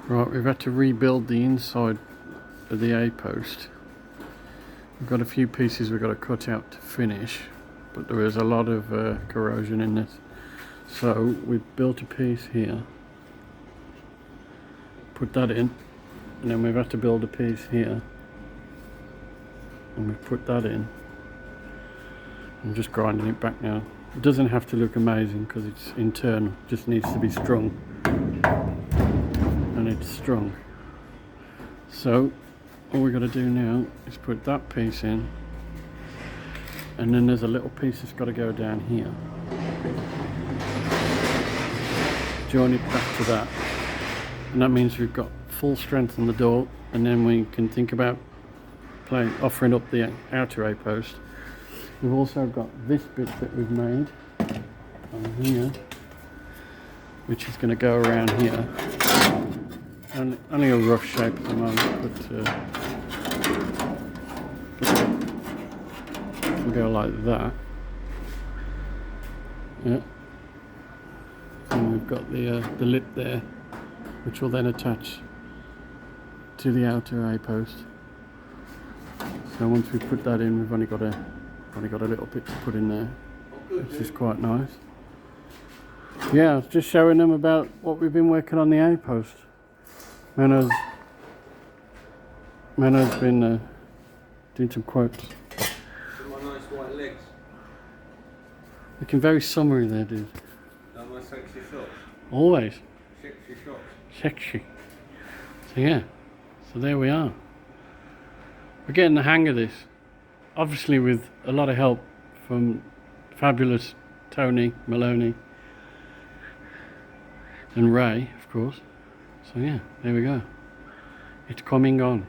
Right, we've had to rebuild the inside of the A-post. We've got a few pieces we've got to cut out to finish, but there is a lot of corrosion in this. So we've built a piece here, put that in, and then we've had to build a piece here, and we've put that in. I'm just grinding it back now. It doesn't have to look amazing because it's internal, it just needs to be strong. And it's strong. So all we've got to do now is put that piece in, and then there's a little piece that's got to go down here. Join it back to that, and that means we've got full strength on the door, and then we can think about offering up the outer A-post. We've also got this bit that we've made on here, which is going to go around here. And only a rough shape at the moment, but we'll go like that. Yeah. And we've got the lip there, which will then attach to the outer A-post. So once we put that in, we've only got a little bit to put in there, which is quite nice. Yeah, I was just showing them about what we've been working on the A-post. Menno's been doing some quotes. My nice white legs. Looking very summery there, dude. Are my sexy shots? Always. Sexy shots. Sexy. So yeah, so there we are. We're getting the hang of this. Obviously with a lot of help from fabulous Tony Maloney and Ray, of course. So yeah, there we go. It's coming on.